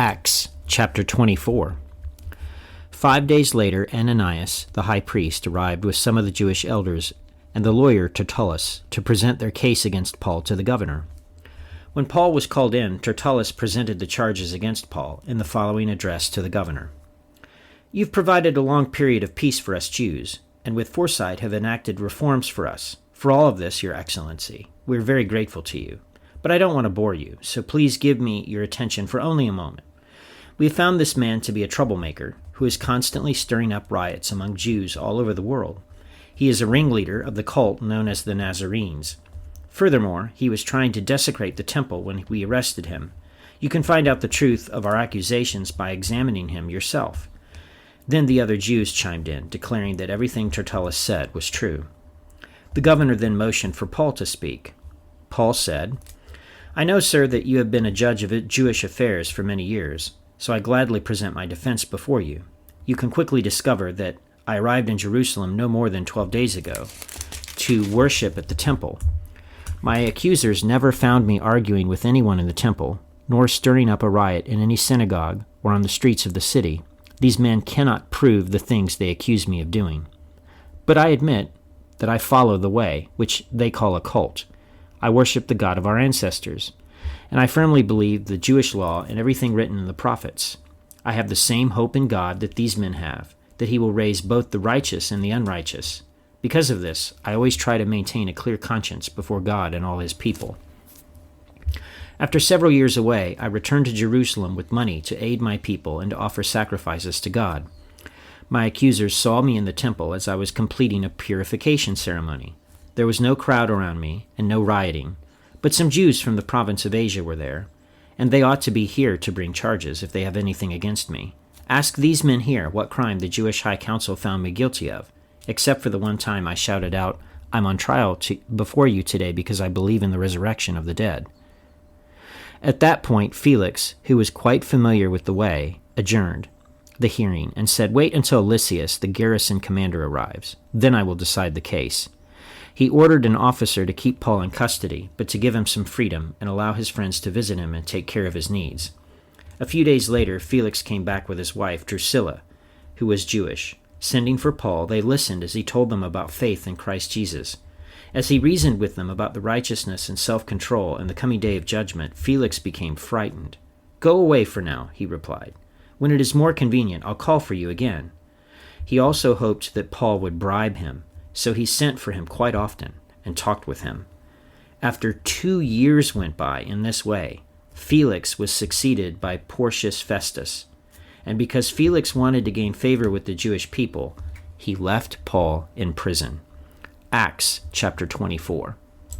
Acts chapter 24. 5 days later, Ananias, the high priest, arrived with some of the Jewish elders and the lawyer Tertullus to present their case against Paul to the governor. When Paul was called in, Tertullus presented the charges against Paul in the following address to the governor. "You've provided a long period of peace for us Jews, and with foresight have enacted reforms for us. For all of this, Your Excellency, we are very grateful to you. But I don't want to bore you, so please give me your attention for only a moment. We have found this man to be a troublemaker, who is constantly stirring up riots among Jews all over the world. He is a ringleader of the cult known as the Nazarenes. Furthermore, he was trying to desecrate the temple when we arrested him. You can find out the truth of our accusations by examining him yourself." Then the other Jews chimed in, declaring that everything Tertullus said was true. The governor then motioned for Paul to speak. Paul said, "I know, sir, that you have been a judge of Jewish affairs for many years, so I gladly present my defense before you. You can quickly discover that I arrived in Jerusalem no more than 12 days ago to worship at the temple. My accusers never found me arguing with anyone in the temple, nor stirring up a riot in any synagogue or on the streets of the city. These men cannot prove the things they accuse me of doing. But I admit that I follow the way, which they call a cult. I worship the God of our ancestors, and I firmly believe the Jewish law and everything written in the prophets. I have the same hope in God that these men have, that he will raise both the righteous and the unrighteous. Because of this, I always try to maintain a clear conscience before God and all his people. After several years away, I returned to Jerusalem with money to aid my people and to offer sacrifices to God. My accusers saw me in the temple as I was completing a purification ceremony. There was no crowd around me and no rioting, but some Jews from the province of Asia were there, and they ought to be here to bring charges if they have anything against me. Ask these men here what crime the Jewish High Council found me guilty of, except for the one time I shouted out, 'I'm on trial before you today because I believe in the resurrection of the dead.'" At that point, Felix, who was quite familiar with the way, adjourned the hearing and said, "Wait until Lysias, the garrison commander, arrives. Then I will decide the case." He ordered an officer to keep Paul in custody, but to give him some freedom and allow his friends to visit him and take care of his needs. A few days later, Felix came back with his wife, Drusilla, who was Jewish. Sending for Paul, they listened as he told them about faith in Christ Jesus. As he reasoned with them about the righteousness and self-control and the coming day of judgment, Felix became frightened. "Go away for now," he replied. "When it is more convenient, I'll call for you again." He also hoped that Paul would bribe him, so he sent for him quite often and talked with him. After 2 years went by in this way, Felix was succeeded by Porcius Festus. And because Felix wanted to gain favor with the Jewish people, he left Paul in prison. Acts chapter 24.